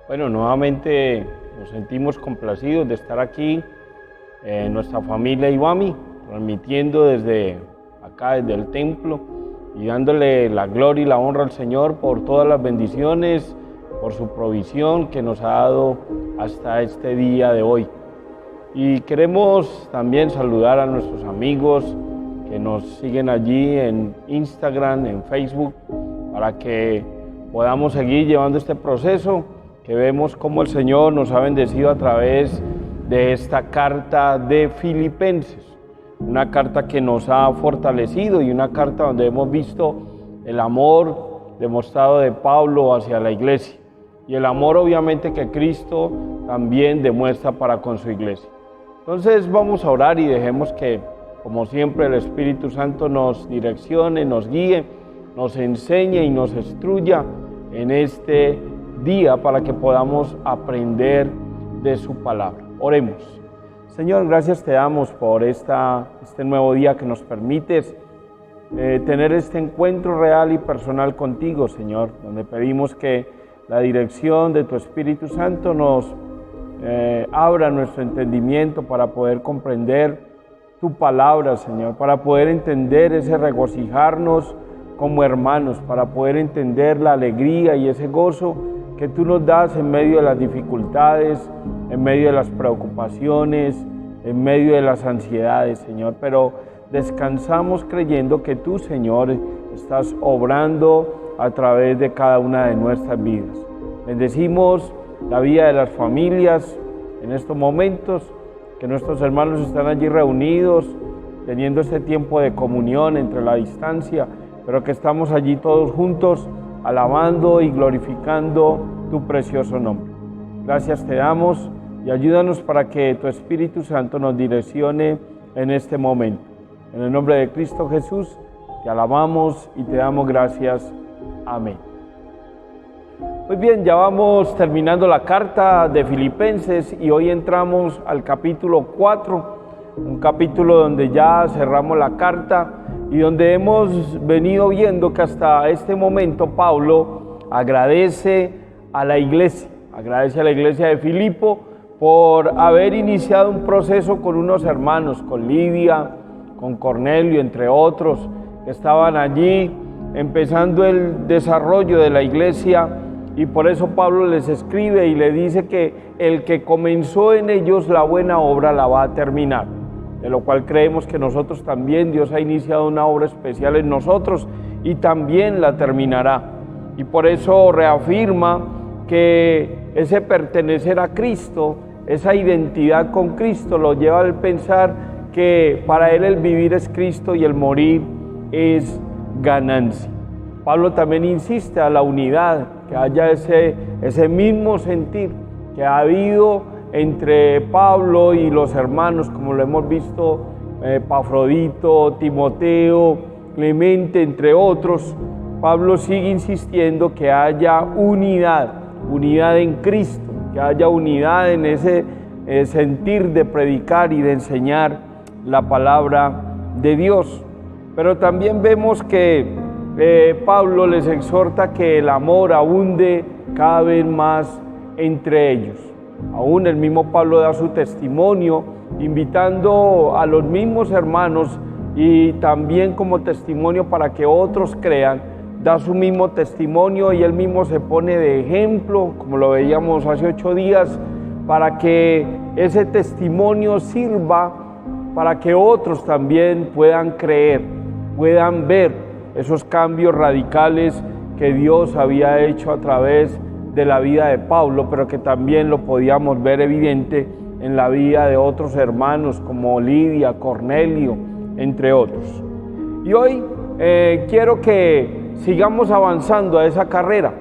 Bueno, nuevamente nos sentimos complacidos de estar aquí en nuestra familia Ibami, transmitiendo desde acá, desde el templo, y dándole la gloria y la honra al Señor por todas las bendiciones, por su provisión que nos ha dado hasta este día de hoy. Y queremos también saludar a nuestros amigos que nos siguen allí en Instagram, en Facebook, para que podamos seguir llevando este proceso, que vemos cómo el Señor nos ha bendecido a través de esta carta de Filipenses, una carta que nos ha fortalecido y una carta donde hemos visto el amor demostrado de Pablo hacia la iglesia y el amor obviamente que Cristo también demuestra para con su iglesia. Entonces vamos a orar y dejemos que, como siempre, el Espíritu Santo nos direccione, nos guíe, nos enseñe y nos instruya en este día para que podamos aprender de su palabra. Oremos. Señor, gracias te damos por este nuevo día que nos permites tener este encuentro real y personal contigo, Señor, donde pedimos que la dirección de tu Espíritu Santo nos abra nuestro entendimiento para poder comprender tu palabra, Señor, para poder entender ese regocijarnos como hermanos, para poder entender la alegría y ese gozo que tú nos das en medio de las dificultades, en medio de las preocupaciones, en medio de las ansiedades, Señor. Pero descansamos creyendo que tú, Señor, estás obrando a través de cada una de nuestras vidas. Bendecimos la vida de las familias en estos momentos, que nuestros hermanos están allí reunidos, teniendo este tiempo de comunión entre la distancia, pero que estamos allí todos juntos, alabando y glorificando tu precioso nombre. Gracias te damos y ayúdanos para que tu Espíritu Santo nos direccione en este momento. En el nombre de Cristo Jesús, te alabamos y te damos gracias. Amén. Muy bien, ya vamos terminando la carta de Filipenses y hoy entramos al capítulo 4, un capítulo donde ya cerramos la carta y donde hemos venido viendo que hasta este momento Pablo agradece a la iglesia de Filipo por haber iniciado un proceso con unos hermanos, con Lidia, con Cornelio, entre otros, que estaban allí empezando el desarrollo de la iglesia, y por eso Pablo les escribe y le dice que el que comenzó en ellos la buena obra la va a terminar, de lo cual creemos que nosotros también, Dios ha iniciado una obra especial en nosotros y también la terminará. Y por eso reafirma que ese pertenecer a Cristo, esa identidad con Cristo, lo lleva al pensar que para él el vivir es Cristo y el morir es ganancia. Pablo también insiste a la unidad, que haya ese mismo sentir que ha habido entre Pablo y los hermanos, como lo hemos visto, Epafrodito, Timoteo, Clemente, entre otros. Pablo sigue insistiendo que haya unidad en Cristo, que haya unidad en ese sentir de predicar y de enseñar la palabra de Dios. Pero también vemos que Pablo les exhorta que el amor abunde cada vez más entre ellos. Aún el mismo Pablo da su testimonio, invitando a los mismos hermanos y también como testimonio para que otros crean, da su mismo testimonio y él mismo se pone de ejemplo, como lo veíamos hace 8 días, para que ese testimonio sirva para que otros también puedan creer, puedan ver esos cambios radicales que Dios había hecho a través de la vida de Pablo, pero que también lo podíamos ver evidente en la vida de otros hermanos como Lidia, Cornelio, entre otros. Y hoy quiero que sigamos avanzando a esa carrera.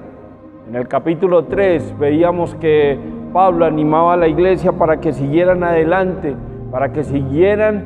En el capítulo 3 veíamos que Pablo animaba a la iglesia para que siguieran adelante, para que siguieran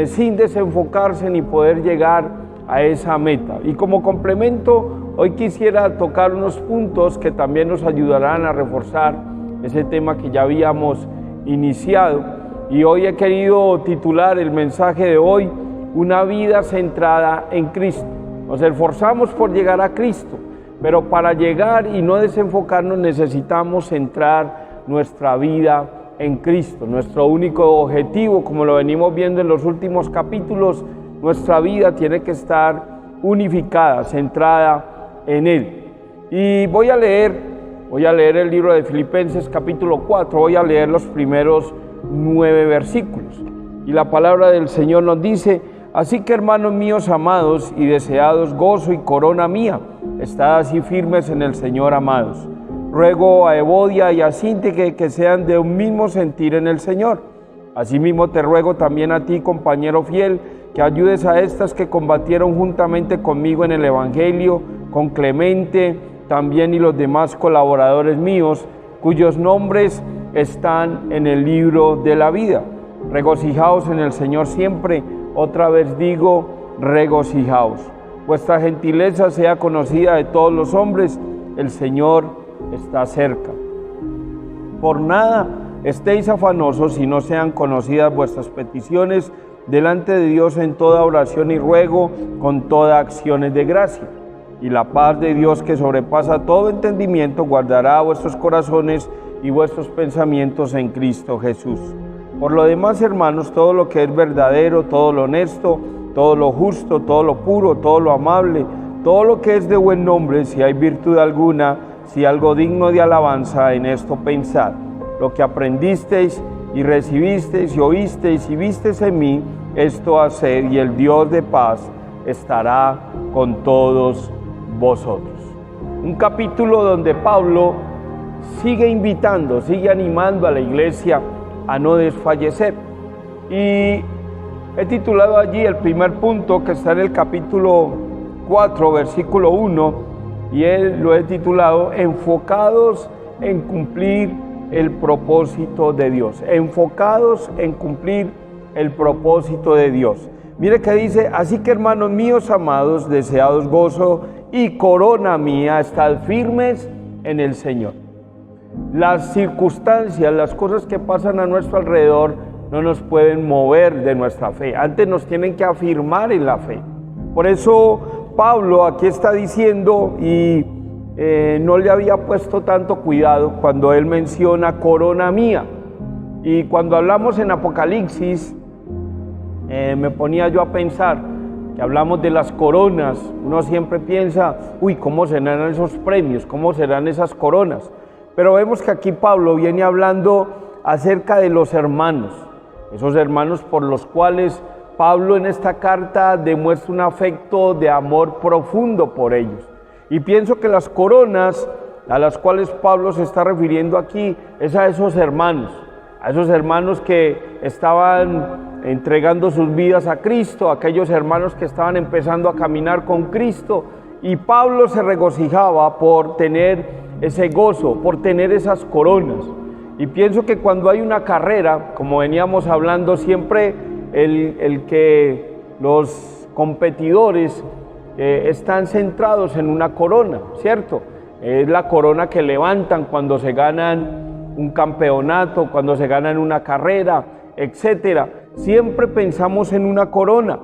sin desenfocarse ni poder llegar a esa meta. Y como complemento, hoy quisiera tocar unos puntos que también nos ayudarán a reforzar ese tema que ya habíamos iniciado. Y hoy he querido titular el mensaje de hoy, una vida centrada en Cristo. Nos esforzamos por llegar a Cristo, Pero para llegar y no desenfocarnos necesitamos centrar nuestra vida en Cristo. Nuestro único objetivo, como lo venimos viendo en los últimos capítulos, nuestra vida tiene que estar unificada, centrada en Él. Y voy a leer el libro de Filipenses capítulo 4, voy a leer los primeros 9 versículos. Y la palabra del Señor nos dice: así que, hermanos míos amados y deseados, gozo y corona mía, estad así firmes en el Señor, amados. Ruego a Evodia y a Síntique que sean de un mismo sentir en el Señor. Asimismo te ruego también a ti, compañero fiel, que ayudes a estas que combatieron juntamente conmigo en el Evangelio, con Clemente también y los demás colaboradores míos, cuyos nombres están en el libro de la vida. Regocijaos en el Señor siempre. Otra vez digo, regocijaos. Vuestra gentileza sea conocida de todos los hombres. El Señor está cerca. Por nada estéis afanosos, si no sean conocidas vuestras peticiones delante de Dios en toda oración y ruego, con toda acciones de gracia. Y la paz de Dios, que sobrepasa todo entendimiento, guardará vuestros corazones y vuestros pensamientos en Cristo Jesús. Por lo demás, hermanos, todo lo que es verdadero, todo lo honesto, todo lo justo, todo lo puro, todo lo amable, todo lo que es de buen nombre, si hay virtud alguna, si algo digno de alabanza, en esto pensad. Lo que aprendisteis y recibisteis y oísteis y visteis en mí, esto haced, y el Dios de paz estará con todos vosotros. Un capítulo donde Pablo sigue invitando, sigue animando a la iglesia a no desfallecer. Y he titulado allí el primer punto, que está en el capítulo 4, versículo 1, y lo he titulado enfocados en cumplir el propósito de Dios. Enfocados en cumplir el propósito de Dios. Mire que dice: así que, hermanos míos amados, deseados, gozo y corona mía, estad firmes en el Señor. Las circunstancias, las cosas que pasan a nuestro alrededor no nos pueden mover de nuestra fe. Antes nos tienen que afirmar en la fe. Por eso Pablo aquí está diciendo, y no le había puesto tanto cuidado cuando él menciona corona mía. Y cuando hablamos en Apocalipsis, me ponía yo a pensar que hablamos de las coronas. Uno siempre piensa, ¿cómo serán esos premios? ¿Cómo serán esas coronas? Pero vemos que aquí Pablo viene hablando acerca de los hermanos, esos hermanos por los cuales Pablo en esta carta demuestra un afecto de amor profundo por ellos. Y pienso que las coronas a las cuales Pablo se está refiriendo aquí es a esos hermanos que estaban entregando sus vidas a Cristo, aquellos hermanos que estaban empezando a caminar con Cristo, y Pablo se regocijaba por tener ese gozo, por tener esas coronas. Y pienso que cuando hay una carrera, como veníamos hablando siempre, el que los competidores están centrados en una corona, ¿cierto? Es la corona que levantan cuando se ganan un campeonato, cuando se ganan una carrera, etcétera. Siempre pensamos en una corona,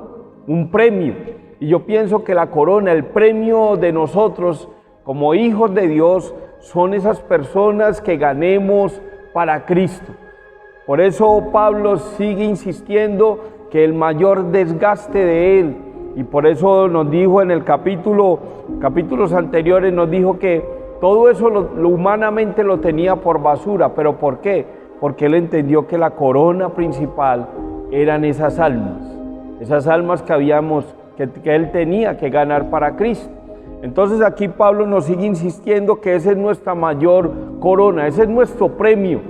un premio. Y yo pienso que la corona, el premio de nosotros como hijos de Dios, son esas personas que ganemos para Cristo. Por eso Pablo sigue insistiendo que el mayor desgaste de él, y por eso nos dijo en el capítulos anteriores, nos dijo que todo eso lo humanamente lo tenía por basura. ¿Pero por qué? Porque él entendió que la corona principal eran esas almas que él tenía que ganar para Cristo. Entonces aquí Pablo nos sigue insistiendo que esa es nuestra mayor corona, ese es nuestro premio.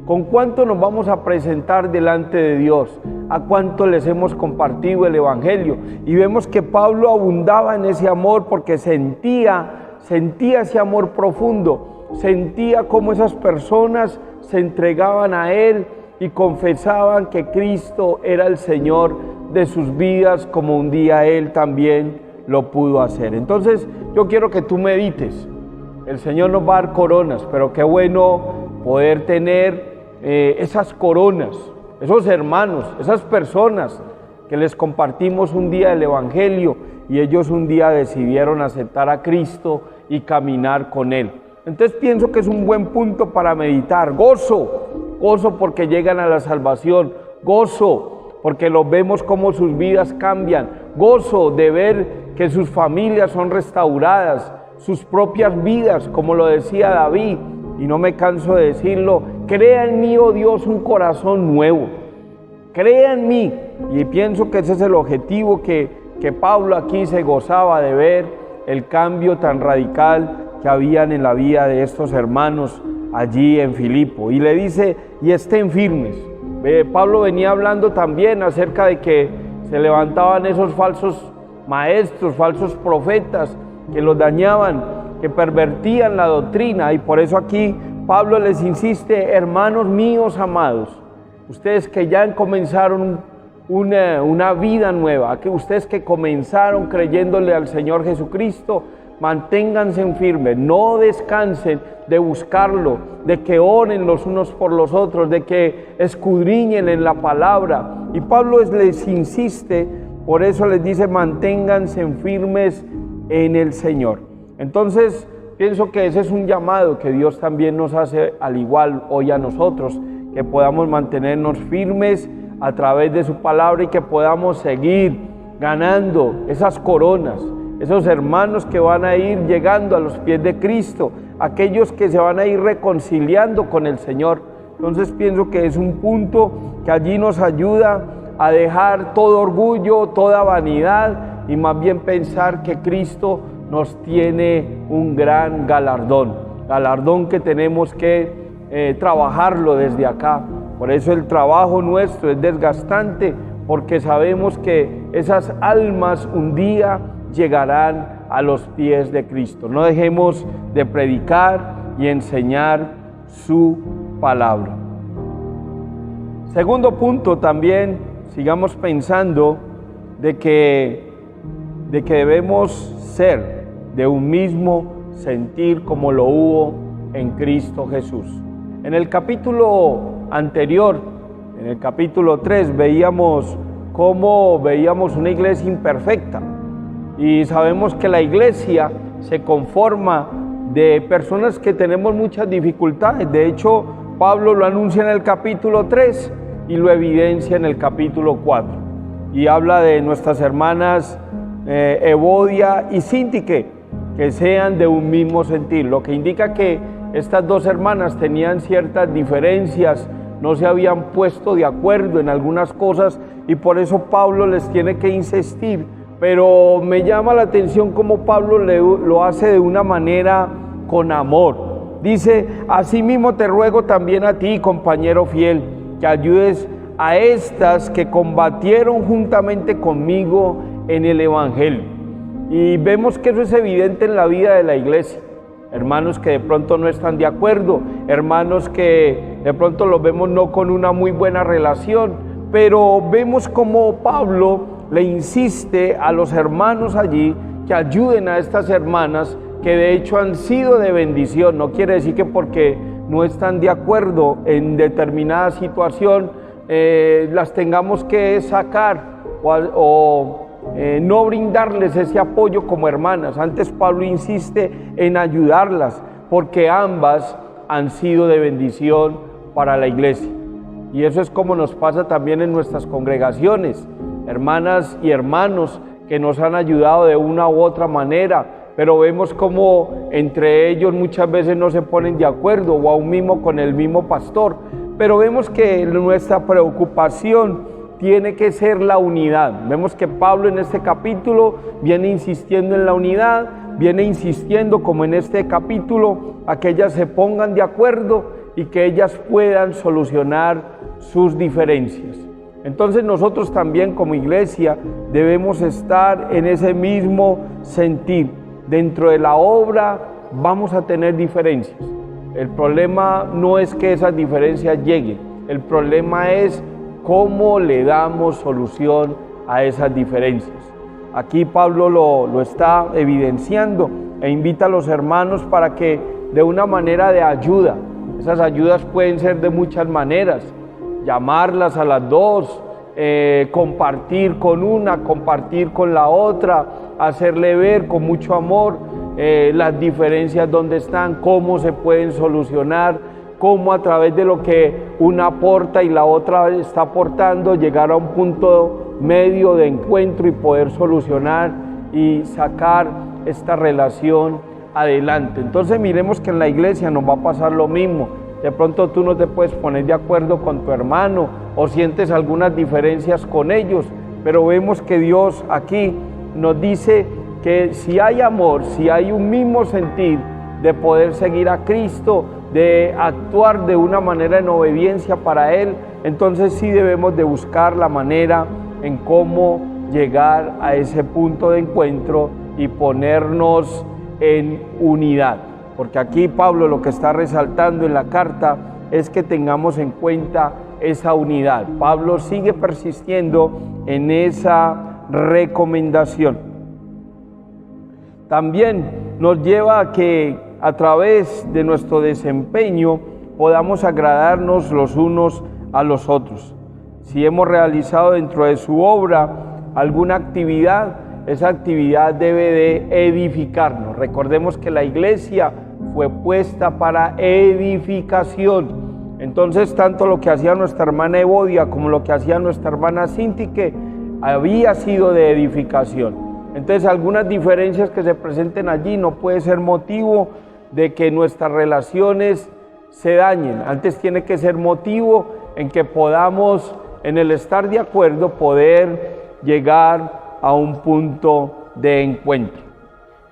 ¿Con cuánto nos vamos a presentar delante de Dios? ¿A cuánto les hemos compartido el Evangelio? Y vemos que Pablo abundaba en ese amor porque sentía ese amor profundo, sentía cómo esas personas se entregaban a Él y confesaban que Cristo era el Señor de sus vidas, como un día Él también lo pudo hacer. Entonces yo quiero que tú medites. El Señor nos va a dar coronas, pero qué bueno poder tener esas coronas, esos hermanos, esas personas que les compartimos un día el Evangelio y ellos un día decidieron aceptar a Cristo y caminar con Él. Entonces pienso que es un buen punto para meditar. Gozo porque llegan a la salvación, gozo porque los vemos como sus vidas cambian, gozo de ver que sus familias son restauradas, sus propias vidas, como lo decía David, y no me canso de decirlo, crea en mí, oh Dios, un corazón nuevo, crea en mí. Y pienso que ese es el objetivo que Pablo aquí se gozaba de ver, el cambio tan radical que habían en la vida de estos hermanos allí en Filipo. Y le dice, y estén firmes. Pablo venía hablando también acerca de que se levantaban esos falsos maestros, falsos profetas, que los dañaban, que pervertían la doctrina, y por eso aquí Pablo les insiste, hermanos míos amados, ustedes que ya comenzaron una vida nueva, que ustedes que comenzaron creyéndole al Señor Jesucristo, manténganse firmes, no descansen de buscarlo, de que oren los unos por los otros, de que escudriñen en la palabra. Y Pablo les insiste, por eso les dice, manténganse firmes en el Señor. Entonces, pienso que ese es un llamado que Dios también nos hace al igual hoy a nosotros, que podamos mantenernos firmes a través de su palabra y que podamos seguir ganando esas coronas, esos hermanos que van a ir llegando a los pies de Cristo, aquellos que se van a ir reconciliando con el Señor. Entonces pienso que es un punto que allí nos ayuda a dejar todo orgullo, toda vanidad y más bien pensar que Cristo nos tiene un gran galardón que tenemos que trabajarlo desde acá. Por eso el trabajo nuestro es desgastante, porque sabemos que esas almas un día llegarán a los pies de Cristo. No dejemos de predicar y enseñar su palabra. Segundo punto también, sigamos pensando de que debemos ser de un mismo sentir como lo hubo en Cristo Jesús. En el capítulo anterior, en el capítulo 3, veíamos una iglesia imperfecta. Y sabemos que la iglesia se conforma de personas que tenemos muchas dificultades. De hecho, Pablo lo anuncia en el capítulo 3 y lo evidencia en el capítulo 4. Y habla de nuestras hermanas Evodia y Síntique, que sean de un mismo sentir, lo que indica que estas dos hermanas tenían ciertas diferencias, no se habían puesto de acuerdo en algunas cosas y por eso Pablo les tiene que insistir. Pero me llama la atención cómo Pablo lo hace de una manera con amor. Dice, asimismo te ruego también a ti, compañero fiel, que ayudes a estas que combatieron juntamente conmigo en el Evangelio. Y vemos que eso es evidente en la vida de la iglesia. Hermanos que de pronto no están de acuerdo, hermanos que de pronto los vemos no con una muy buena relación, pero vemos como Pablo le insiste a los hermanos allí que ayuden a estas hermanas que de hecho han sido de bendición. No quiere decir que porque no están de acuerdo en determinada situación las tengamos que sacar o no brindarles ese apoyo como hermanas. Antes Pablo insiste en ayudarlas porque ambas han sido de bendición para la iglesia. Y eso es como nos pasa también en nuestras congregaciones, hermanas y hermanos que nos han ayudado de una u otra manera, pero vemos como entre ellos muchas veces no se ponen de acuerdo o aún mismo con el mismo pastor, pero vemos que nuestra preocupación tiene que ser la unidad. Vemos que Pablo en este capítulo viene insistiendo en la unidad, viene insistiendo como en este capítulo a que ellas se pongan de acuerdo y que ellas puedan solucionar sus diferencias. Entonces nosotros también como iglesia debemos estar en ese mismo sentir. Dentro de la obra vamos a tener diferencias. El problema no es que esas diferencias lleguen, el problema es cómo le damos solución a esas diferencias. Aquí Pablo lo está evidenciando e invita a los hermanos para que de una manera de ayuda, esas ayudas pueden ser de muchas maneras, llamarlas a las dos, compartir con una, compartir con la otra, hacerle ver con mucho amor las diferencias dónde están, cómo se pueden solucionar, cómo a través de lo que una aporta y la otra está aportando, llegar a un punto medio de encuentro y poder solucionar y sacar esta relación adelante. Entonces miremos que en la iglesia nos va a pasar lo mismo. De pronto tú no te puedes poner de acuerdo con tu hermano o sientes algunas diferencias con ellos, pero vemos que Dios aquí nos dice que si hay amor, si hay un mismo sentir de poder seguir a Cristo, de actuar de una manera en obediencia para Él, entonces sí debemos de buscar la manera en cómo llegar a ese punto de encuentro y ponernos en unidad. Porque aquí Pablo lo que está resaltando en la carta es que tengamos en cuenta esa unidad. Pablo sigue persistiendo en esa recomendación. También nos lleva a que a través de nuestro desempeño podamos agradarnos los unos a los otros. Si hemos realizado dentro de su obra alguna actividad, esa actividad debe de edificarnos. Recordemos que la iglesia fue puesta para edificación. Entonces, tanto lo que hacía nuestra hermana Evodia como lo que hacía nuestra hermana Sintique había sido de edificación. Entonces, algunas diferencias que se presenten allí no puede ser motivo de que nuestras relaciones se dañen. Antes tiene que ser motivo en que podamos, en el estar de acuerdo, poder llegar a un punto de encuentro.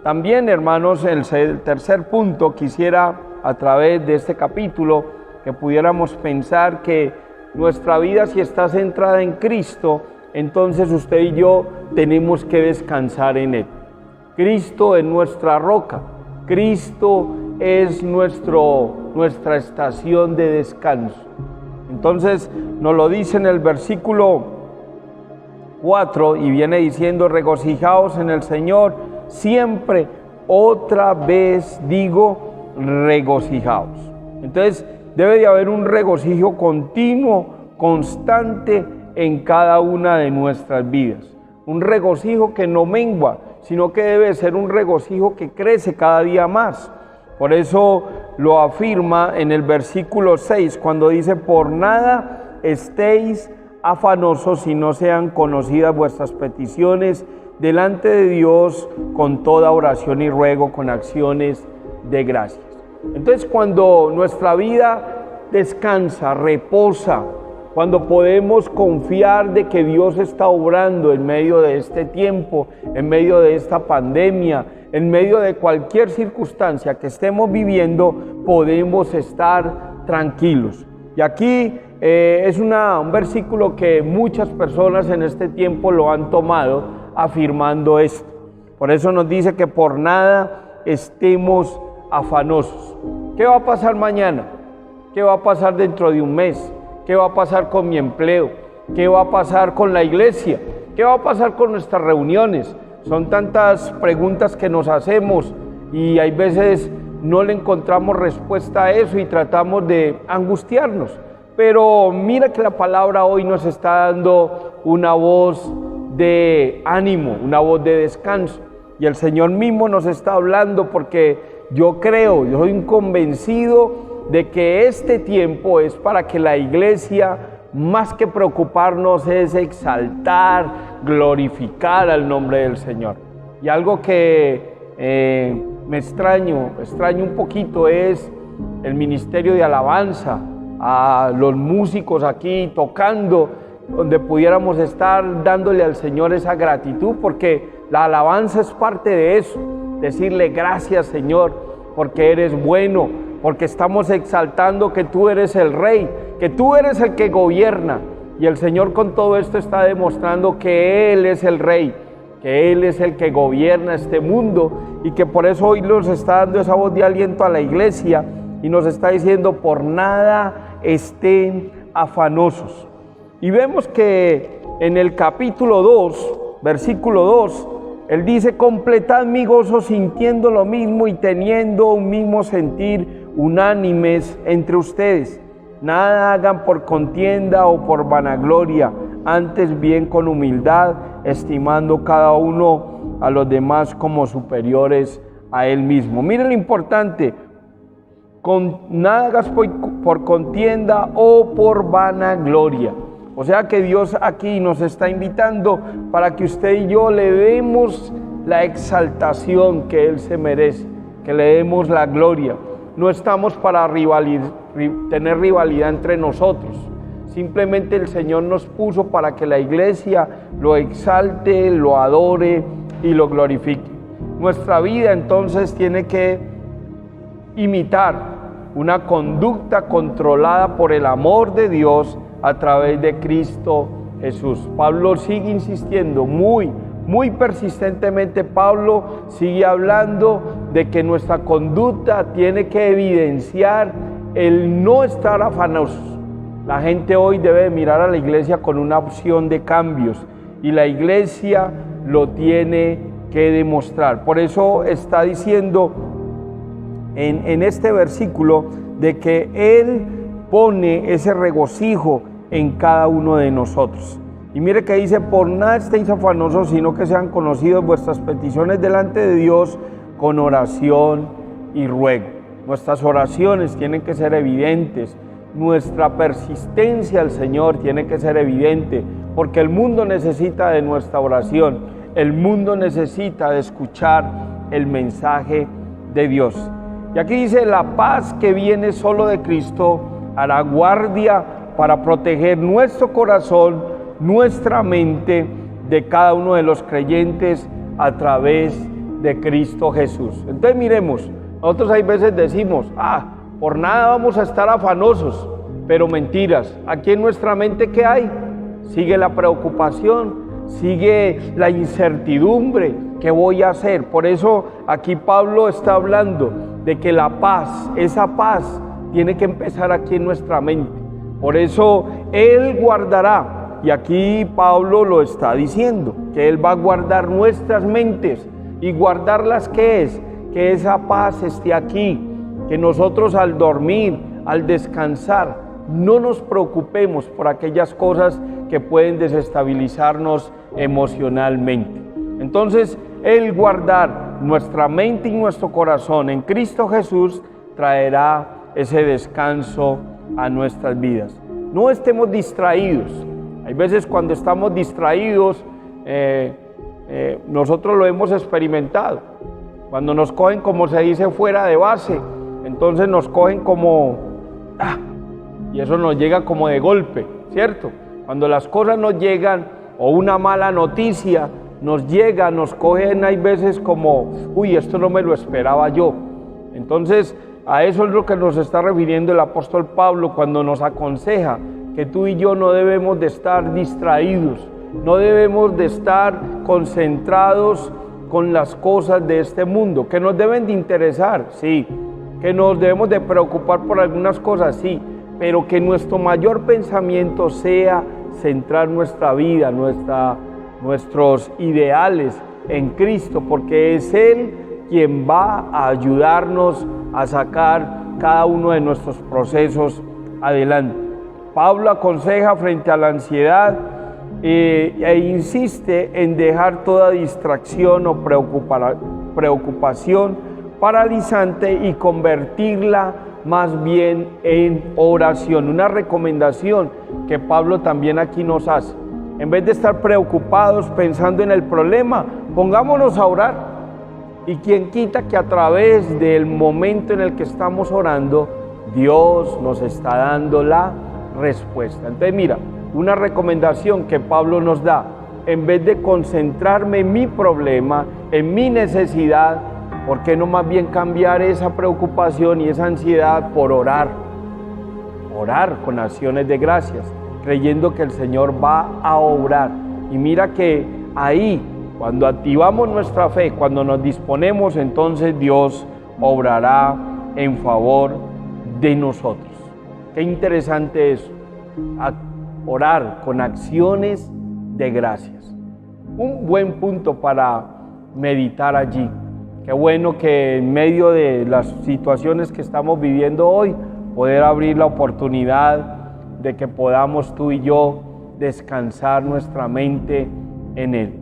También, hermanos, en el tercer punto, quisiera a través de este capítulo que pudiéramos pensar que nuestra vida, si está centrada en Cristo, entonces usted y yo tenemos que descansar en Él. Cristo es nuestra roca, Cristo es nuestra estación de descanso. Entonces nos lo dice en el versículo 4 y viene diciendo: regocijaos en el Señor siempre. Otra vez digo, regocijaos. Entonces debe de haber un regocijo continuo, constante en cada una de nuestras vidas. Un regocijo que no mengua, sino que debe ser un regocijo que crece cada día más. Por eso lo afirma en el versículo 6, cuando dice: por nada estéis afanosos si no sean conocidas vuestras peticiones delante de Dios con toda oración y ruego con acciones de gracias. Entonces, cuando nuestra vida descansa, reposa, cuando podemos confiar de que Dios está obrando en medio de este tiempo, en medio de esta pandemia, en medio de cualquier circunstancia que estemos viviendo, podemos estar tranquilos. Y aquí es un versículo que muchas personas en este tiempo lo han tomado afirmando esto. Por eso nos dice que por nada estemos afanosos. ¿Qué va a pasar mañana? ¿Qué va a pasar dentro de un mes? ¿Qué va a pasar con mi empleo? ¿Qué va a pasar con la iglesia? ¿Qué va a pasar con nuestras reuniones? Son tantas preguntas que nos hacemos y hay veces no le encontramos respuesta a eso y tratamos de angustiarnos. Pero mira que la palabra hoy nos está dando una voz de ánimo, una voz de descanso. Y el Señor mismo nos está hablando porque yo soy un convencido de que este tiempo es para que la iglesia, más que preocuparnos, es exaltar, glorificar al nombre del Señor. Y algo que me extraño un poquito es el ministerio de alabanza, a los músicos aquí tocando, donde pudiéramos estar dándole al Señor esa gratitud, porque la alabanza es parte de eso, decirle gracias, Señor, porque eres bueno, porque estamos exaltando que tú eres el Rey, que tú eres el que gobierna. Y el Señor con todo esto está demostrando que Él es el Rey, que Él es el que gobierna este mundo y que por eso hoy nos está dando esa voz de aliento a la iglesia y nos está diciendo: por nada estén afanosos. Y vemos que en el capítulo 2, versículo 2, Él dice: completad mi gozo sintiendo lo mismo y teniendo un mismo sentir, unánimes entre ustedes. Nada hagan por contienda o por vanagloria, antes bien con humildad, estimando cada uno a los demás como superiores a Él mismo. Miren lo importante, con nada hagas por contienda o por vanagloria. O sea que Dios aquí nos está invitando para que usted y yo le demos la exaltación que Él se merece, que le demos la gloria. No estamos para tener rivalidad entre nosotros. Simplemente el Señor nos puso para que la iglesia lo exalte, lo adore y lo glorifique. Nuestra vida entonces tiene que imitar una conducta controlada por el amor de Dios a través de Cristo Jesús. Pablo sigue insistiendo muy persistentemente. Pablo sigue hablando de que nuestra conducta tiene que evidenciar el no estar afanosos. La gente hoy debe mirar a la iglesia con una opción de cambios y la iglesia lo tiene que demostrar. Por eso está diciendo en este versículo de que Él pone ese regocijo en cada uno de nosotros. Y mire que dice, por nada estéis afanosos, sino que sean conocidas vuestras peticiones delante de Dios con oración y ruego. Nuestras oraciones tienen que ser evidentes, nuestra persistencia al Señor tiene que ser evidente, porque el mundo necesita de nuestra oración, el mundo necesita de escuchar el mensaje de Dios. Y aquí dice, la paz que viene solo de Cristo hará guardia para proteger nuestro corazón, nuestra mente, de cada uno de los creyentes a través de Cristo Jesús. Entonces miremos, nosotros hay veces decimos, por nada vamos a estar afanosos, pero mentiras. Aquí en nuestra mente, ¿qué hay? Sigue la preocupación, sigue la incertidumbre. ¿Qué voy a hacer? Por eso aquí Pablo está hablando de que la paz, esa paz, tiene que empezar aquí en nuestra mente. Por eso Él guardará, y aquí Pablo lo está diciendo, que Él va a guardar nuestras mentes. ¿Y guardarlas qué es? Que esa paz esté aquí, que nosotros al dormir, al descansar, no nos preocupemos por aquellas cosas que pueden desestabilizarnos emocionalmente. Entonces, el guardar nuestra mente y nuestro corazón en Cristo Jesús traerá ese descanso a nuestras vidas. No estemos distraídos. Hay veces cuando estamos distraídos, nosotros lo hemos experimentado. Cuando nos cogen, como se dice, fuera de base, entonces nos cogen como, y eso nos llega como de golpe, ¿cierto? Cuando las cosas nos llegan, o una mala noticia nos llega, nos cogen, hay veces como, esto no me lo esperaba yo. Entonces, a eso es lo que nos está refiriendo el apóstol Pablo cuando nos aconseja que tú y yo no debemos de estar distraídos, no debemos de estar concentrados con las cosas de este mundo, que nos deben de interesar, sí, que nos debemos de preocupar por algunas cosas, sí, pero que nuestro mayor pensamiento sea centrar nuestra vida, nuestros ideales en Cristo, porque es Él quien va a ayudarnos a sacar cada uno de nuestros procesos adelante. Pablo aconseja frente a la ansiedad e insiste en dejar toda distracción o preocupación paralizante y convertirla más bien en oración. Una recomendación que Pablo también aquí nos hace. En vez de estar preocupados pensando en el problema, pongámonos a orar. Y quien quita que a través del momento en el que estamos orando, Dios nos está dando la respuesta. Entonces mira, una recomendación que Pablo nos da, en vez de concentrarme en mi problema, en mi necesidad, ¿por qué no más bien cambiar esa preocupación y esa ansiedad por orar? Orar con acciones de gracias, creyendo que el Señor va a obrar. Y mira que ahí, cuando activamos nuestra fe, cuando nos disponemos, entonces Dios obrará en favor de nosotros. Qué interesante eso, orar con acciones de gracias. Un buen punto para meditar allí. Qué bueno que en medio de las situaciones que estamos viviendo hoy, poder abrir la oportunidad de que podamos tú y yo descansar nuestra mente en Él.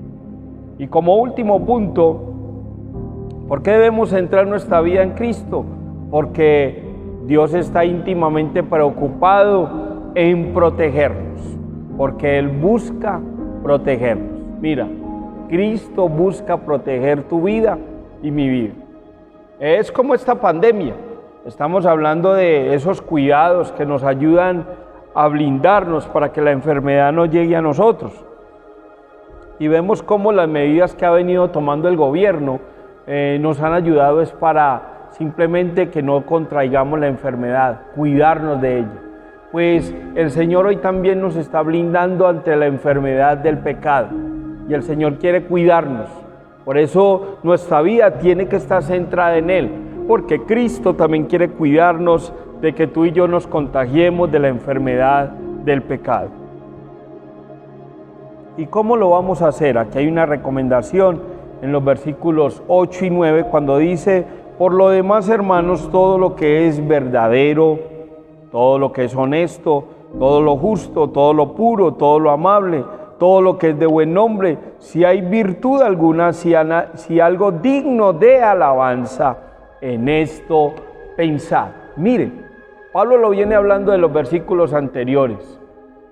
Y como último punto, ¿Por qué debemos centrar nuestra vida en Cristo? Porque Dios está íntimamente preocupado en protegernos, porque Él busca protegernos. Mira, Cristo busca proteger tu vida y mi vida. Es como esta pandemia. Estamos hablando de esos cuidados que nos ayudan a blindarnos para que la enfermedad no llegue a nosotros. Y vemos cómo las medidas que ha venido tomando el gobierno nos han ayudado es para simplemente que no contraigamos la enfermedad, cuidarnos de ella. Pues el Señor hoy también nos está blindando ante la enfermedad del pecado y el Señor quiere cuidarnos. Por eso nuestra vida tiene que estar centrada en Él, porque Cristo también quiere cuidarnos de que tú y yo nos contagiemos de la enfermedad del pecado. ¿Y cómo lo vamos a hacer? Aquí hay una recomendación en los versículos 8 y 9 cuando dice: por lo demás, hermanos, todo lo que es verdadero, todo lo que es honesto, todo lo justo, todo lo puro, todo lo amable, todo lo que es de buen nombre, si hay virtud alguna, si algo digno de alabanza, en esto pensad. Mire, Pablo lo viene hablando de los versículos anteriores.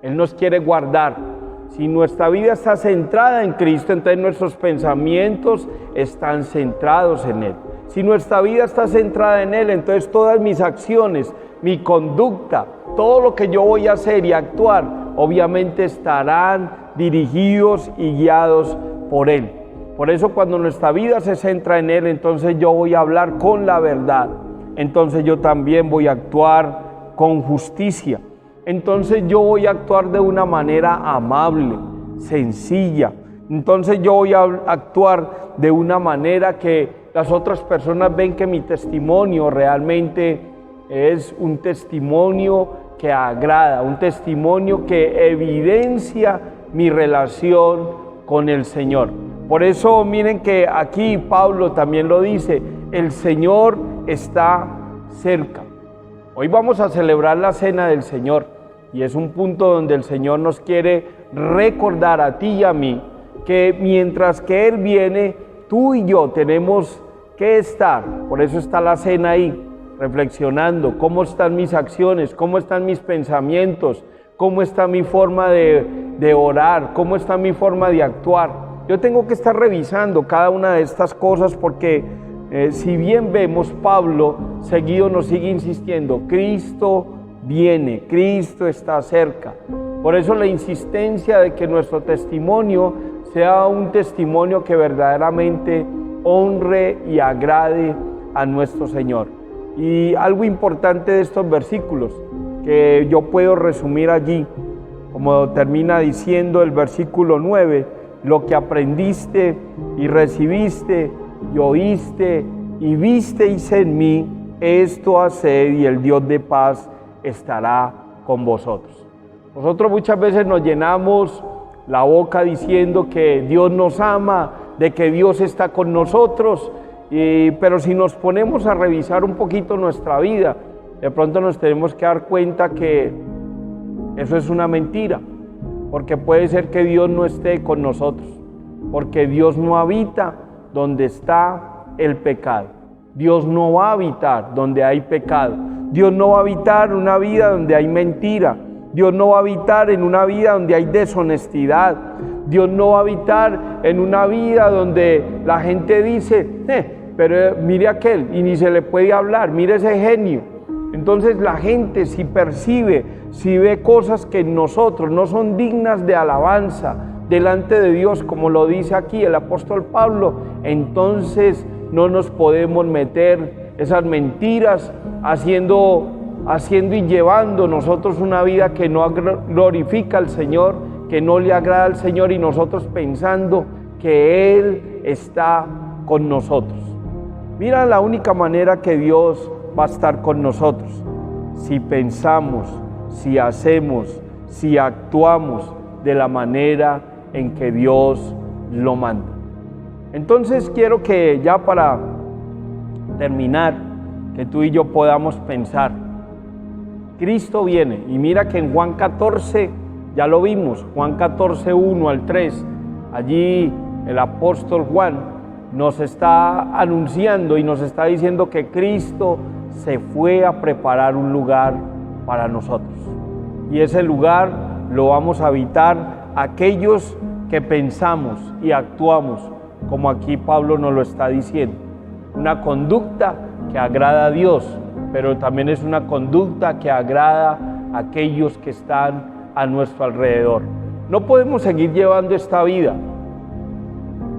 Él nos quiere guardar. Si nuestra vida está centrada en Cristo, entonces nuestros pensamientos están centrados en Él. Si nuestra vida está centrada en Él, entonces todas mis acciones, mi conducta, todo lo que yo voy a hacer y actuar, obviamente estarán dirigidos y guiados por Él. Por eso cuando nuestra vida se centra en Él, entonces yo voy a hablar con la verdad. Entonces yo también voy a actuar con justicia. Entonces yo voy a actuar de una manera amable, sencilla. Entonces yo voy a actuar de una manera que las otras personas ven que mi testimonio realmente es un testimonio que agrada, un testimonio que evidencia mi relación con el Señor. Por eso miren que aquí Pablo también lo dice: el Señor está cerca. Hoy vamos a celebrar la Cena del Señor y es un punto donde el Señor nos quiere recordar a ti y a mí que mientras que Él viene, tú y yo tenemos que estar, por eso está la cena ahí, reflexionando cómo están mis acciones, cómo están mis pensamientos, cómo está mi forma de orar, cómo está mi forma de actuar. Yo tengo que estar revisando cada una de estas cosas porque si bien vemos, Pablo seguido nos sigue insistiendo: Cristo viene, Cristo está cerca. Por eso la insistencia de que nuestro testimonio sea un testimonio que verdaderamente honre y agrade a nuestro Señor. Y algo importante de estos versículos que yo puedo resumir allí, como termina diciendo el versículo 9: lo que aprendiste y recibiste y oíste y visteis en mí, esto haced y el Dios de paz estará con vosotros. Nosotros muchas veces nos llenamos la boca diciendo que Dios nos ama, de que Dios está con nosotros, pero si nos ponemos a revisar un poquito nuestra vida, de pronto nos tenemos que dar cuenta que eso es una mentira, porque puede ser que Dios no esté con nosotros, porque Dios no habita donde está el pecado. Dios no va a habitar donde hay pecado. Dios no va a habitar en una vida donde hay mentira. Dios no va a habitar en una vida donde hay deshonestidad. Dios no va a habitar en una vida donde la gente dice, pero mire aquel, y ni se le puede hablar, mire ese genio. Entonces la gente si percibe, si ve cosas que en nosotros no son dignas de alabanza delante de Dios, como lo dice aquí el apóstol Pablo, entonces no nos podemos meter esas mentiras haciendo y llevando nosotros una vida que no glorifica al Señor, que no le agrada al Señor, y nosotros pensando que Él está con nosotros. Mira la única manera que Dios va a estar con nosotros: si pensamos, si hacemos, si actuamos de la manera en que Dios lo manda. Entonces quiero que ya para terminar, que tú y yo podamos pensar, Cristo viene, y mira que en Juan 14, ya lo vimos, Juan 14, 1 al 3, allí el apóstol Juan nos está anunciando y nos está diciendo que Cristo se fue a preparar un lugar para nosotros. Y ese lugar lo vamos a habitar aquellos que pensamos y actuamos como aquí Pablo nos lo está diciendo. Una conducta que agrada a Dios, pero también es una conducta que agrada a aquellos que están a nuestro alrededor. No podemos seguir llevando esta vida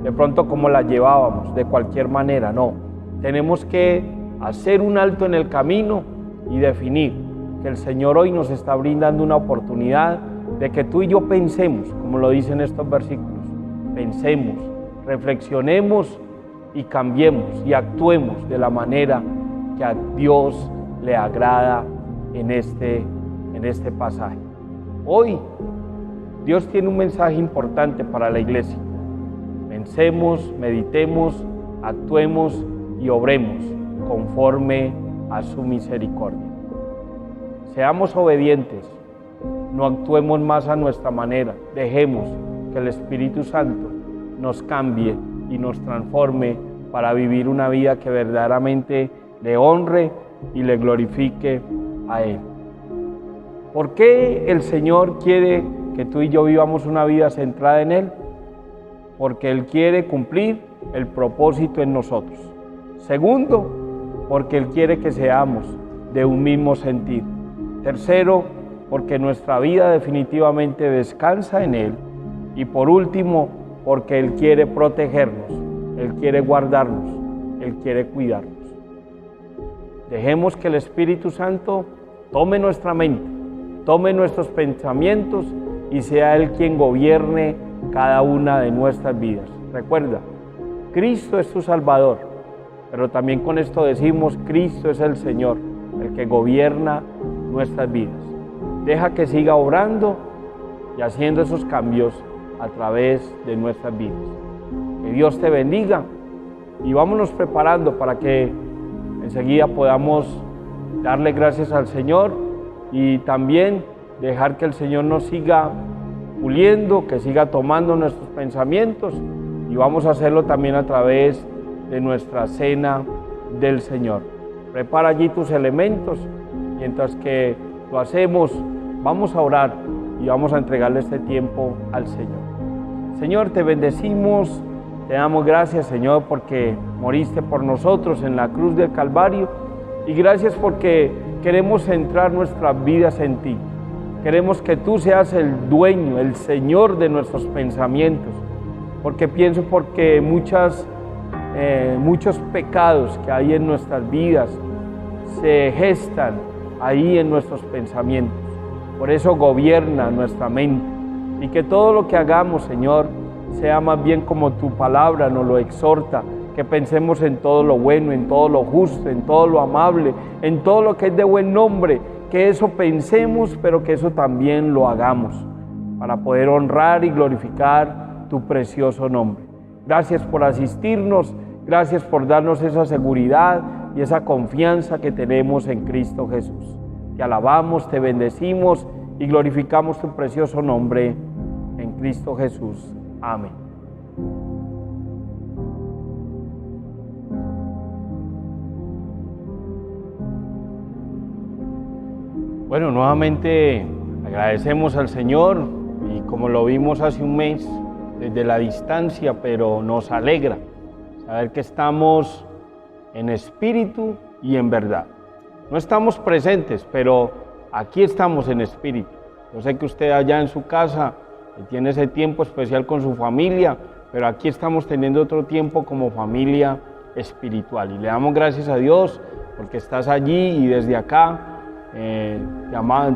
de pronto como la llevábamos, de cualquier manera, no. Tenemos que hacer un alto en el camino y definir que el Señor hoy nos está brindando una oportunidad de que tú y yo pensemos, como lo dicen estos versículos, pensemos, reflexionemos y cambiemos y actuemos de la manera que a Dios le agrada en este pasaje. Hoy Dios tiene un mensaje importante para la iglesia. Pensemos, meditemos, actuemos y obremos conforme a su misericordia. Seamos obedientes, no actuemos más a nuestra manera, dejemos que el Espíritu Santo nos cambie y nos transforme para vivir una vida que verdaderamente le honre y le glorifique a Él. ¿Por qué el Señor quiere que tú y yo vivamos una vida centrada en Él? Porque Él quiere cumplir el propósito en nosotros. Segundo, porque Él quiere que seamos de un mismo sentir. Tercero, porque nuestra vida definitivamente descansa en Él. Y por último, porque Él quiere protegernos, Él quiere guardarnos, Él quiere cuidarnos. Dejemos que el Espíritu Santo tome nuestra mente, tome nuestros pensamientos y sea Él quien gobierne cada una de nuestras vidas. Recuerda, Cristo es tu Salvador, pero también con esto decimos, Cristo es el Señor, el que gobierna nuestras vidas. Deja que siga obrando y haciendo esos cambios a través de nuestras vidas. Que Dios te bendiga y vámonos preparando para que enseguida podamos darle gracias al Señor y también dejar que el Señor nos siga puliendo, que siga tomando nuestros pensamientos y vamos a hacerlo también a través de nuestra cena del Señor. Prepara allí tus elementos, mientras que lo hacemos, vamos a orar y vamos a entregarle este tiempo al Señor. Señor, te bendecimos, te damos gracias, Señor, porque moriste por nosotros en la cruz del Calvario y gracias porque queremos centrar nuestras vidas en ti. Queremos que tú seas el dueño, el Señor de nuestros pensamientos, porque muchos pecados que hay en nuestras vidas se gestan ahí en nuestros pensamientos. Por eso gobierna nuestra mente y que todo lo que hagamos, Señor, sea más bien como tu palabra nos lo exhorta, que pensemos en todo lo bueno, en todo lo justo, en todo lo amable, en todo lo que es de buen nombre, que eso pensemos, pero que eso también lo hagamos para poder honrar y glorificar tu precioso nombre. Gracias por asistirnos, gracias por darnos esa seguridad y esa confianza que tenemos en Cristo Jesús. Te alabamos, te bendecimos y glorificamos tu precioso nombre en Cristo Jesús. Amén. Bueno, nuevamente agradecemos al Señor y como lo vimos hace un mes, desde la distancia, pero nos alegra saber que estamos en espíritu y en verdad. No estamos presentes, pero aquí estamos en espíritu. Yo sé que usted allá en su casa tiene ese tiempo especial con su familia, pero aquí estamos teniendo otro tiempo como familia espiritual. Y le damos gracias a Dios porque estás allí y desde acá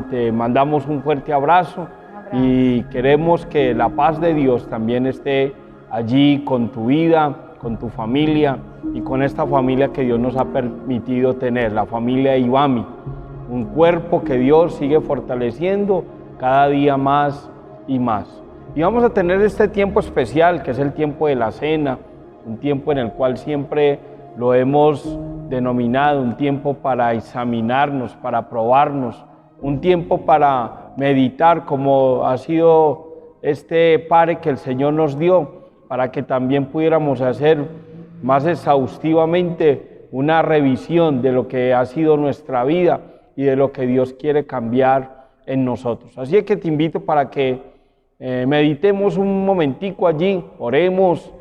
te mandamos un fuerte abrazo y queremos que la paz de Dios también esté allí con tu vida, con tu familia y con esta familia que Dios nos ha permitido tener, la familia Ibami, un cuerpo que Dios sigue fortaleciendo cada día más y más. Y vamos a tener este tiempo especial, que es el tiempo de la cena, un tiempo en el cual siempre lo hemos denominado, un tiempo para examinarnos, para probarnos, un tiempo para meditar, como ha sido este pare que el Señor nos dio, para que también pudiéramos hacer más exhaustivamente una revisión de lo que ha sido nuestra vida y de lo que Dios quiere cambiar en nosotros. Así es que te invito para que meditemos un momentico allí, oremos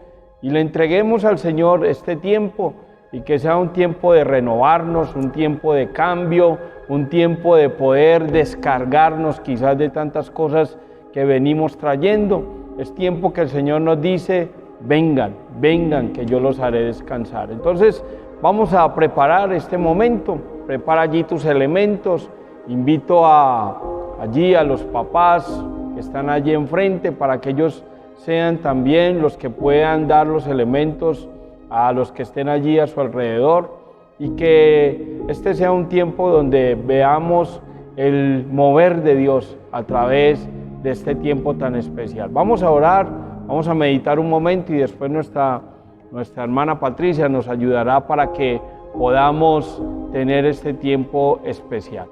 y le entreguemos al Señor este tiempo, y que sea un tiempo de renovarnos, un tiempo de cambio, un tiempo de poder descargarnos quizás de tantas cosas que venimos trayendo. Es tiempo que el Señor nos dice: vengan, vengan, que yo los haré descansar. Entonces vamos a preparar este momento. Prepara allí tus elementos. Invito allí a los papás que están allí enfrente para que ellos sean también los que puedan dar los elementos a los que estén allí a su alrededor, y que este sea un tiempo donde veamos el mover de Dios a través de este tiempo tan especial. Vamos a orar, vamos a meditar un momento, y después nuestra hermana Patricia nos ayudará para que podamos tener este tiempo especial.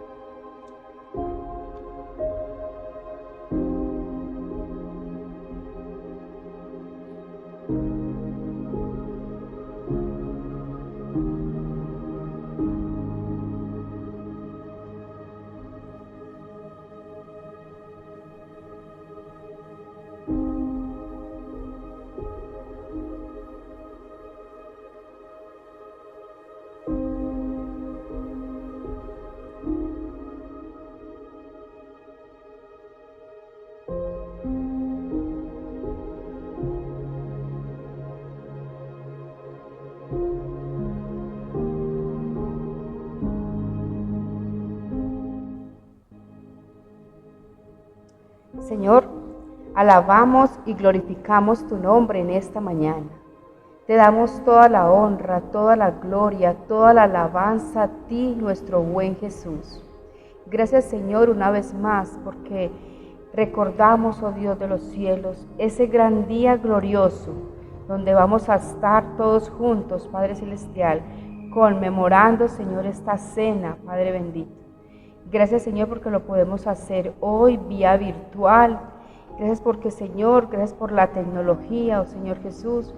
Señor, alabamos y glorificamos tu nombre en esta mañana. Te damos toda la honra, toda la gloria, toda la alabanza a ti, nuestro buen Jesús. Gracias, Señor, una vez más, porque recordamos, oh Dios de los cielos, ese gran día glorioso, donde vamos a estar todos juntos, Padre Celestial, conmemorando, Señor, esta cena, Padre bendito. Gracias, Señor, porque lo podemos hacer hoy vía virtual. Gracias porque, Señor, gracias por la tecnología, oh Señor Jesús,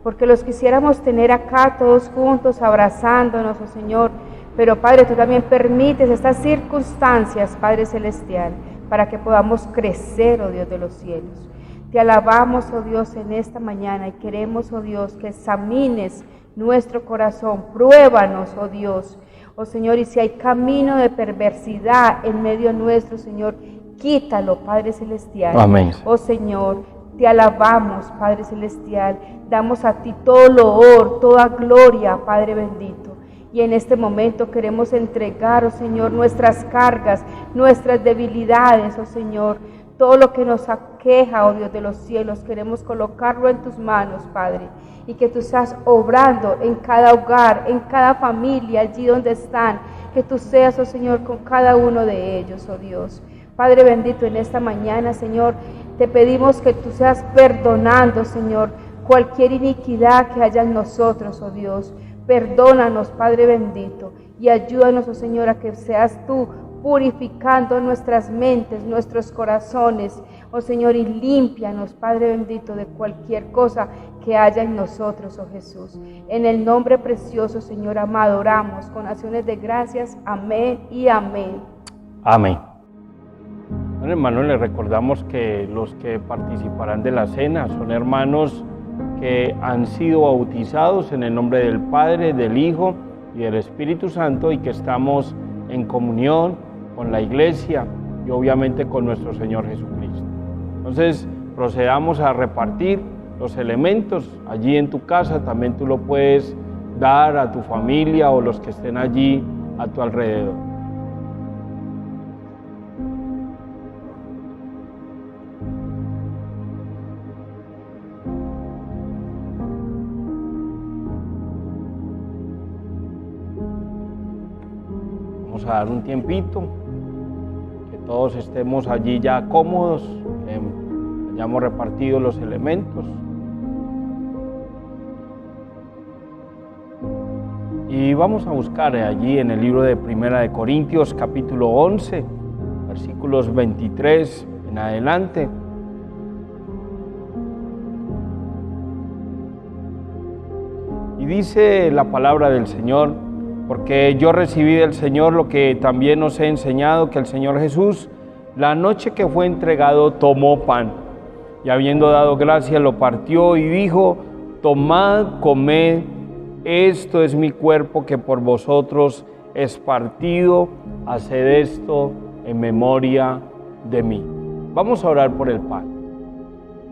porque los quisiéramos tener acá todos juntos, abrazándonos, oh Señor. Pero, Padre, tú también permites estas circunstancias, Padre Celestial, para que podamos crecer, oh Dios de los cielos. Te alabamos, oh Dios, en esta mañana, y queremos, oh Dios, que examines nuestro corazón. Pruébanos, oh Dios. Oh Señor, y si hay camino de perversidad en medio nuestro, Señor, quítalo, Padre Celestial. Amén. Oh Señor, te alabamos, Padre Celestial. Damos a ti todo loor, toda gloria, Padre bendito. Y en este momento queremos entregar, oh Señor, nuestras cargas, nuestras debilidades, oh Señor. Todo lo que nos aqueja, oh Dios de los cielos, queremos colocarlo en tus manos, Padre. Y que tú estás obrando en cada hogar, en cada familia, allí donde están. Que tú seas, oh Señor, con cada uno de ellos, oh Dios. Padre bendito, en esta mañana, Señor, te pedimos que tú seas perdonando, Señor, cualquier iniquidad que haya en nosotros, oh Dios. Perdónanos, Padre bendito, y ayúdanos, oh Señor, a que seas tú purificando nuestras mentes, nuestros corazones, oh Señor, y límpianos, Padre bendito, de cualquier cosa que haya en nosotros, oh Jesús. En el nombre precioso, Señor amado, oramos con acciones de gracias. Amén y amén. Amén. Bueno, hermanos, les recordamos que los que participarán de la cena son hermanos que han sido bautizados en el nombre del Padre, del Hijo y del Espíritu Santo, y que estamos en comunión con la iglesia y obviamente con nuestro Señor Jesucristo. Entonces, procedamos a repartir los elementos allí en tu casa. También tú lo puedes dar a tu familia o los que estén allí a tu alrededor. Vamos a dar un tiempito, que todos estemos allí ya cómodos, que hayamos repartido los elementos. Y vamos a buscar allí en el libro de Primera de Corintios, capítulo 11, versículos 23 en adelante. dice la palabra del Señor, porque yo recibí del Señor lo que también os he enseñado, que el Señor Jesús, la noche que fue entregado, tomó pan, y habiendo dado gracias, lo partió y dijo: tomad, comed, esto es mi cuerpo que por vosotros es partido, haced esto en memoria de mí. Vamos a orar por el pan.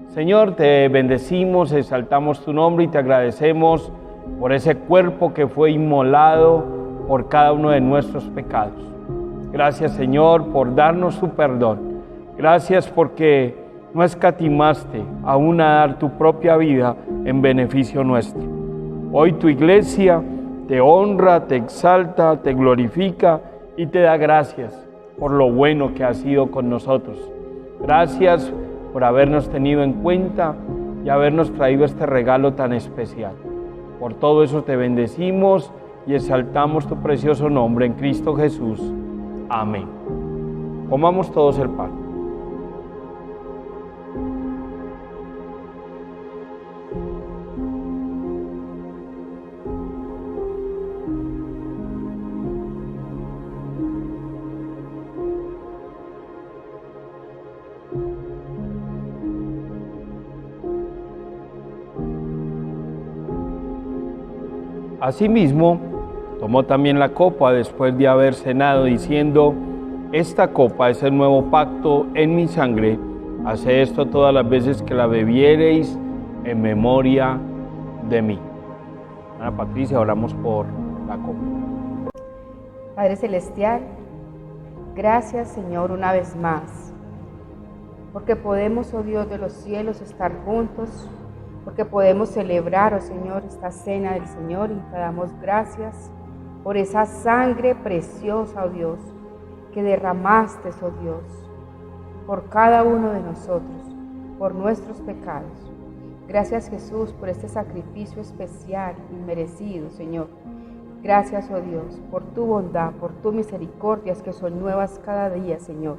Señor, te bendecimos, exaltamos tu nombre y te agradecemos por ese cuerpo que fue inmolado por cada uno de nuestros pecados. Gracias, Señor, por darnos tu perdón. Gracias porque no escatimaste aún a dar tu propia vida en beneficio nuestro. Hoy tu iglesia te honra, te exalta, te glorifica y te da gracias por lo bueno que has sido con nosotros. Gracias por habernos tenido en cuenta y habernos traído este regalo tan especial. Por todo eso te bendecimos y exaltamos tu precioso nombre en Cristo Jesús. Amén. Comamos todos el pan. Asimismo, tomó también la copa después de haber cenado, diciendo: esta copa es el nuevo pacto en mi sangre. Haced esto todas las veces que la bebiereis en memoria de mí. Ana Patricia, oramos por la copa. Padre Celestial, gracias, Señor, una vez más, porque podemos, oh Dios de los cielos, estar juntos, porque podemos celebrar, oh Señor, esta cena del Señor, y te damos gracias por esa sangre preciosa, oh Dios, que derramaste, oh Dios, por cada uno de nosotros, por nuestros pecados. Gracias, Jesús, por este sacrificio especial y merecido, Señor. Gracias, oh Dios, por tu bondad, por tus misericordias que son nuevas cada día, Señor,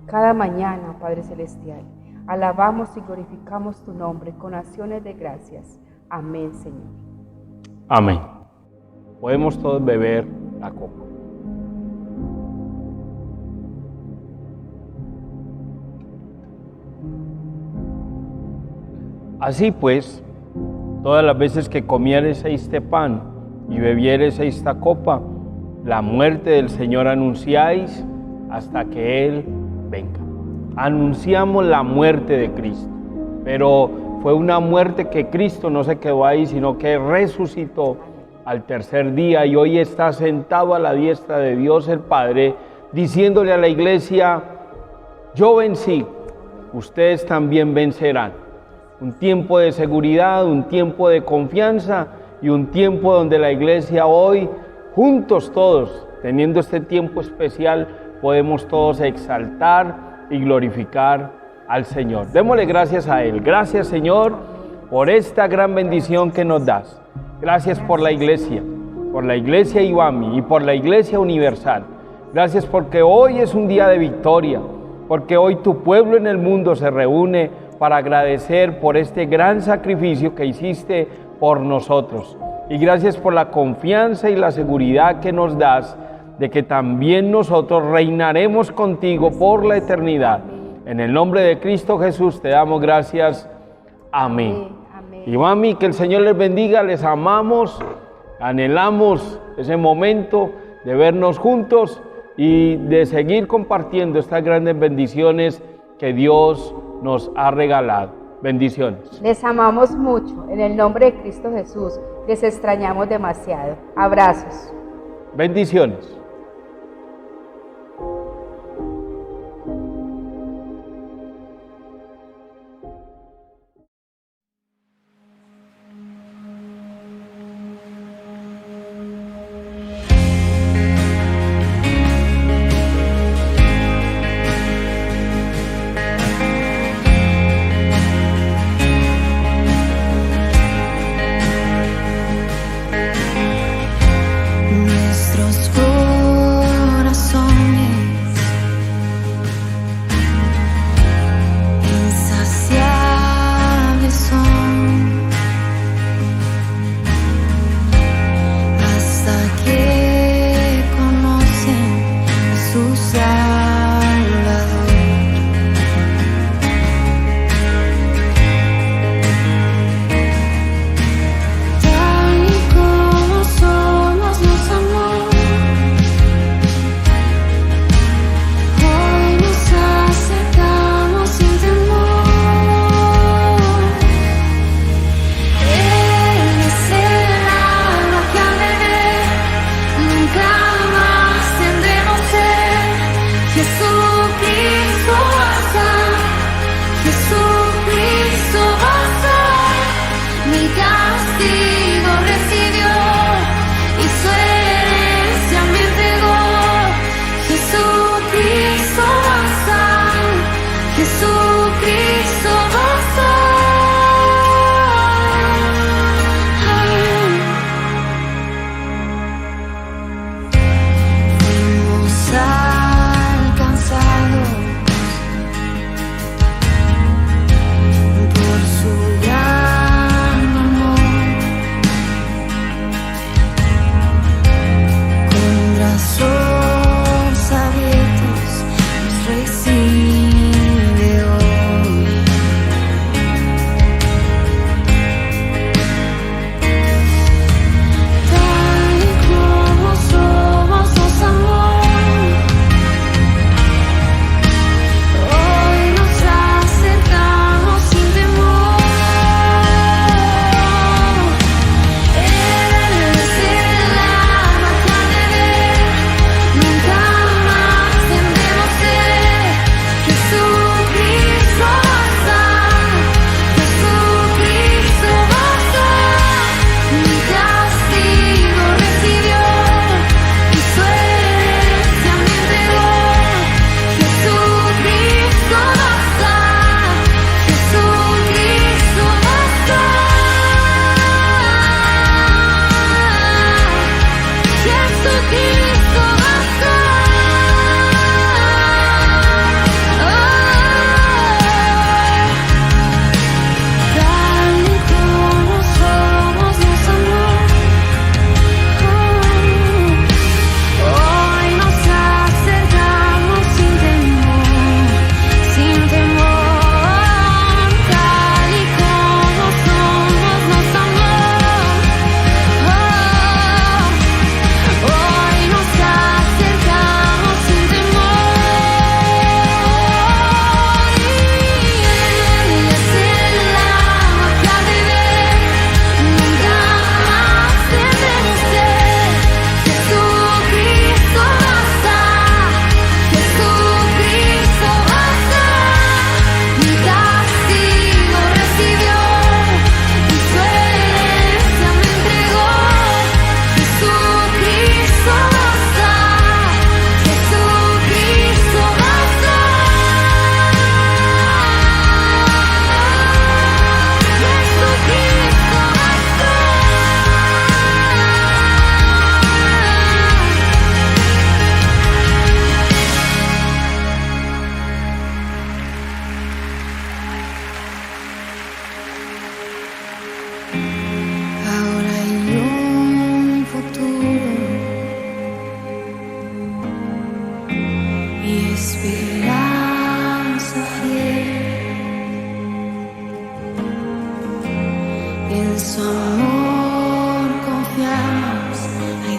cada mañana, Padre Celestial. Alabamos y glorificamos tu nombre con acciones de gracias. Amén, Señor. Amén. Podemos todos beber la copa. Así pues, todas las veces que comiereis este pan y bebiereis esta copa, la muerte del Señor anunciáis hasta que Él venga. Anunciamos la muerte de Cristo, pero fue una muerte que Cristo no se quedó ahí, sino que resucitó al tercer día y hoy está sentado a la diestra de Dios el Padre, diciéndole a la iglesia: yo vencí, ustedes también vencerán. Un tiempo de seguridad, un tiempo de confianza y un tiempo donde la iglesia hoy, juntos todos, teniendo este tiempo especial, podemos todos exaltar y glorificar al Señor. Démosle gracias a Él. Gracias, Señor, por esta gran bendición que nos das. Gracias por la iglesia IBAMI y por la iglesia universal. Gracias porque hoy es un día de victoria, porque hoy tu pueblo en el mundo se reúne para agradecer por este gran sacrificio que hiciste por nosotros. Y gracias por la confianza y la seguridad que nos das de que también nosotros reinaremos contigo por la eternidad. En el nombre de Cristo Jesús te damos gracias. Amén. Amén. Y mami, que el Señor les bendiga, les amamos, anhelamos ese momento de vernos juntos y de seguir compartiendo estas grandes bendiciones que Dios nos ha regalado. Bendiciones. Les amamos mucho, en el nombre de Cristo Jesús, les extrañamos demasiado. Abrazos. Bendiciones. Nuestros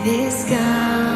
descanso.